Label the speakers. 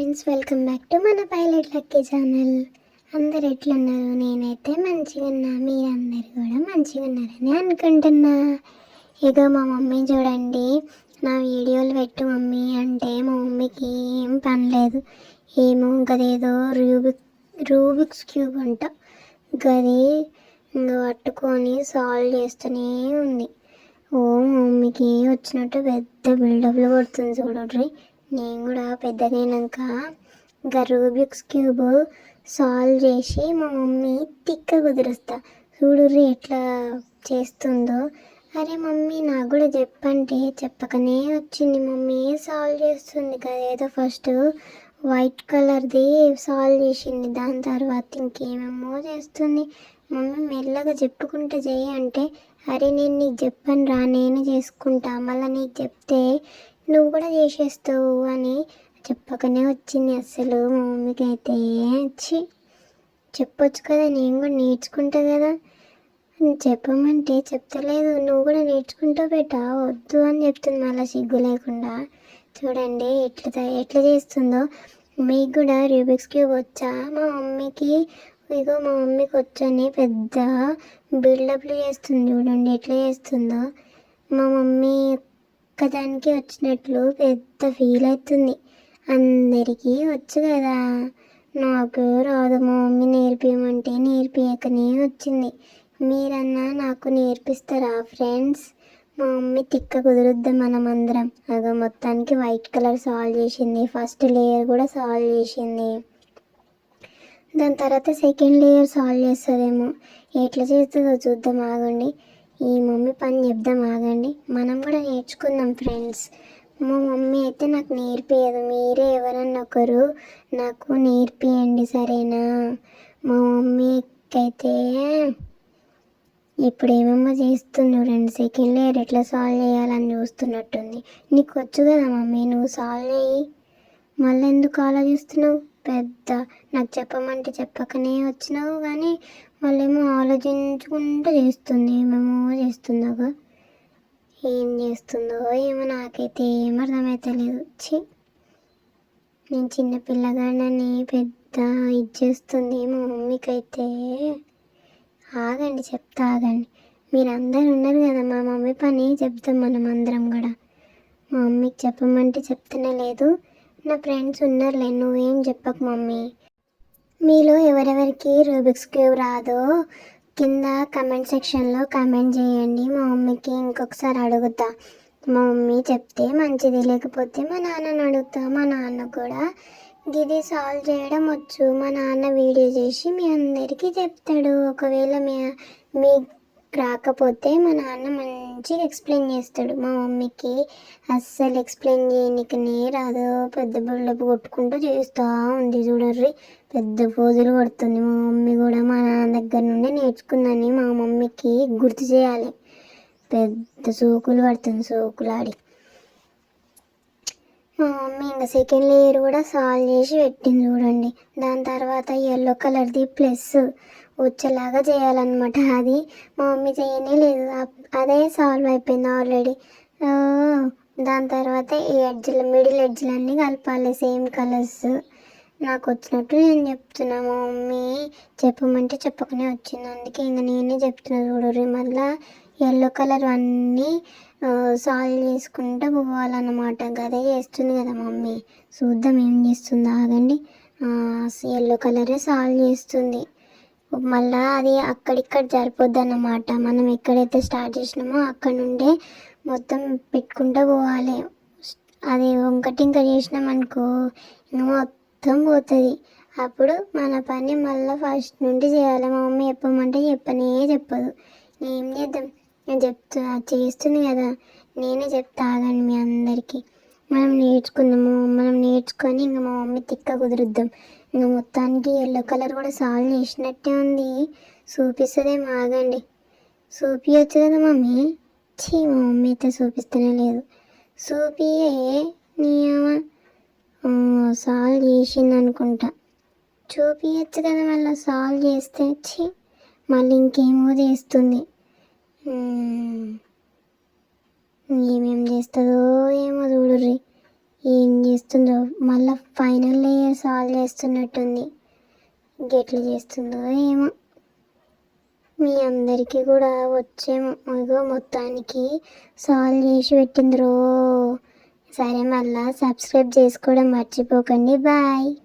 Speaker 1: Friends, welcome back to మన pilot lucky channel. అందరు ఎట్లున్నారు? నేనైతే మంచిగా ఉన్నా, మీరందరు కూడా మంచిగా ఉన్నారని అనుకుంటున్నా. ఇక మా మమ్మీ చూడండి, నా వీడియోలు పెట్టు మమ్మీ అంటే మా మమ్మీకి ఏం పని లేదు. ఏమో గదేదో రూబిక్స్ క్యూబ్ అంట, గది ఇంకా పట్టుకొని సాల్వ్ చేస్తూనే ఉంది. ఓ మా మమ్మీకి వచ్చినట్టు పెద్ద బిల్డప్లు కొడుతుంది చూడండి. నేను కూడా పెద్దగైనాక ఇంకా రూబిక్స్ క్యూబ్ సాల్వ్ చేసి మా మమ్మీ తిక్క కుదురుస్తా. చూడుర్రి ఎట్లా చేస్తుందో. అరే మమ్మీ నాకు కూడా చెప్పంటే చెప్పకనే వచ్చింది. మమ్మీ సాల్వ్ చేస్తుంది కదా, ఏదో ఫస్ట్ వైట్ కలర్ది సాల్వ్ చేసింది, దాని తర్వాత ఇంకేమేమో చేస్తుంది. మమ్మీ మెల్లగా చెప్పుకుంటే చెయ్యి అంటే, అరే నేను నీకు చెప్పను రా, నేను చేసుకుంటా, మళ్ళీ నీకు చెప్తే నువ్వు కూడా చేసేస్తావు అని చెప్పకనే వచ్చింది. అసలు మా మమ్మీకి అయితే వచ్చి చెప్పొచ్చు కదా, నేను కూడా నేర్చుకుంటా కదా. చెప్పమంటే చెప్తలేదు, నువ్వు కూడా నేర్చుకుంటావు బేటా, వద్దు అని చెప్తుంది మళ్ళీ సిగ్గు లేకుండా. చూడండి ఎట్లా చేస్తుందో. మీకు కూడా రూబిక్స్ క్యూబ్ వచ్చా? మా మమ్మీకి ఇగో మా మమ్మీకి వచ్చని పెద్ద బిల్డప్లు చేస్తుంది. చూడండి ఎట్లా చేస్తుందో. మా మమ్మీ ఒక్కదానికి వచ్చినట్లు పెద్ద ఫీల్ అవుతుంది. అందరికీ వచ్చు కదా, నాకు రాదు. మా మమ్మీ నేర్పించమంటే నేర్పించకనే వచ్చింది. మీరన్నా నాకు నేర్పిస్తారా ఫ్రెండ్స్? మా మమ్మీ తిక్క కుదురుద్దాం మనం అందరం. అదో మొత్తానికి వైట్ కలర్ సాల్వ్ చేసింది, ఫస్ట్ లేయర్ కూడా సాల్వ్ చేసింది. దాని తర్వాత సెకండ్ లేయర్ సాల్వ్ చేస్తుందేమో. ఎట్లా చేస్తుందో చూద్దాం, ఆగండి. ఈ మమ్మీ పని చెప్దాం, ఆగండి. మనం కూడా నేర్చుకుందాం ఫ్రెండ్స్. మా మమ్మీ అయితే నాకు నేర్పియదు, మీరే ఎవరన్నా ఒకరు నాకు నేర్పియండి సరేనా? మా మమ్మీకి అయితే ఇప్పుడు ఏమేమో చేస్తుంది చూడండి. సెకండ్ లేయర్ ఎట్లా సాల్వ్ చేయాలని చూస్తున్నట్టుంది. నీకు వచ్చు కదా మమ్మీ, నువ్వు సాల్వ్ చేయి, మళ్ళీ ఎందుకు ఆలోచిస్తున్నావు? పెద్ద నాకు చెప్పమంటే చెప్పకనే వచ్చినావు కానీ వాళ్ళేమో ఆలోచించుకుంటూ చేస్తుంది, ఏమేమో చేస్తుందో. ఏం చేస్తుందో ఏమో, నాకైతే ఏం అర్థమైతే లేదు. నేను చిన్నపిల్లగానని పెద్ద ఇది చేస్తుంది మా మమ్మీకి అయితే. ఆగండి చెప్తా, ఆగండి. మీరు అందరు ఉన్నారు కదా, మా మమ్మీ పని చెప్తాం మనం అందరం కూడా. మా మమ్మీకి చెప్పమంటే చెప్తూనే లేదు. నా ఫ్రెండ్స్ ఉన్నారులే, నువ్వేం చెప్పకు మమ్మీ. మీలో ఎవరెవరికి రూబిక్స్ క్యూబ్ రాదో కింద కమెంట్ సెక్షన్లో కమెంట్ చేయండి. మా మమ్మీకి ఇంకొకసారి అడుగుతా. మా మమ్మీ చెప్తే మంచిది, లేకపోతే మా నాన్నని అడుగుతా. మా నాన్న కూడా ఇది సాల్వ్ చేయడం వచ్చు. మా నాన్న వీడియో చేసి మీ అందరికీ చెప్తాడు. ఒకవేళ మీ రాకపోతే మా నాన్న మంచిగా ఎక్స్ప్లెయిన్ చేస్తాడు. మా మమ్మీకి అస్సలు ఎక్స్ప్లెయిన్ చేయనికనే రాదు, పెద్ద బిల్డప్ కొట్టుకుంటూ చేస్తూ ఉంది చూడర్రి. పెద్ద పోజులు కొడుతుంది. మా మమ్మీ కూడా మా నాన్న దగ్గర నుండి నేర్చుకుందని మా మమ్మీకి గుర్తు చేయాలి. పెద్ద సోకులు పడుతుంది, సోకులాడి. మా మమ్మీ ఇంకా సెకండ్ లేయర్ కూడా సాల్వ్ చేసి పెట్టింది చూడండి. దాని తర్వాత ఎల్లో కలర్ది ప్లస్ వచ్చేలాగా చేయాలన్నమాట. అది మా మమ్మీ చేయనే లేదు, అదే సాల్వ్ అయిపోయింది ఆల్రెడీ. దాని తర్వాత ఈ ఎడ్జ్లు, మిడిల్ ఎడ్జ్లన్నీ కలపాలి సేమ్ కలర్స్. నాకు వచ్చినట్టు నేను చెప్తున్నా, మా మమ్మీ చెప్పమంటే చెప్పకనే వచ్చింది, అందుకే ఇంక నేనే చెప్తున్నా చూడరు. మళ్ళీ ఎల్లో కలర్ అన్నీ సాల్వ్ చేసుకుంటూ పోవాలన్నమాట. గదే చేస్తుంది కదా మమ్మీ. చూద్దాం ఏం చేస్తుందో, ఆగండి. ఎల్లో కలరే సాల్వ్ చేస్తుంది. మళ్ళీ అది అక్కడిక్కడ సరిపోద్ది అన్నమాట. మనం ఎక్కడైతే స్టార్ట్ చేసినామో అక్కడ నుండే మొత్తం పెట్టుకుంటూ పోవాలి. అది ఒకటి ఇంకా చేసినామనుకో ఇంకా మొత్తం పోతుంది. అప్పుడు మన పని మళ్ళీ ఫస్ట్ నుండి చేయాలి. మా మమ్మీ చెప్పమంటే చెప్పదు. ఏం చేద్దాం, నేను చేస్తుంది కదా, నేనే చెప్తా, ఆగండి మీ అందరికీ. మనం నేర్చుకుందాము, మనం నేర్చుకొని ఇంకా మా మమ్మీ తిక్క కుదురుద్దాం. ఇంకా మొత్తానికి ఎల్లో కలర్ కూడా సాల్వ్ చేసినట్టే ఉంది, చూపిస్తుందేమో, ఆగండి. చూపించచ్చు కదా మమ్మీ. మా మమ్మీ అయితే చూపిస్తూనే లేదు. చూపియే నీ సాల్వ్ చేసింది అనుకుంటా. చూపించచ్చు కదా, మళ్ళీ సాల్వ్ చేస్తే మళ్ళీ ఇంకేమో చేస్తుంది. ఏమేం చేస్తుందో ఏమో చూడుర్రి. ఏం చేస్తుందో, మళ్ళీ ఫైనల్ లేయర్ సాల్వ్ చేస్తున్నట్టుంది. ఇంకెట్లా చేస్తుందో ఏమో. మీ అందరికీ కూడా వచ్చేమో. ఇగో మొత్తానికి సాల్వ్ చేసి పెట్టిందిరో. సరే, మళ్ళీ సబ్స్క్రైబ్ చేసుకోవడం మర్చిపోకండి. బాయ్.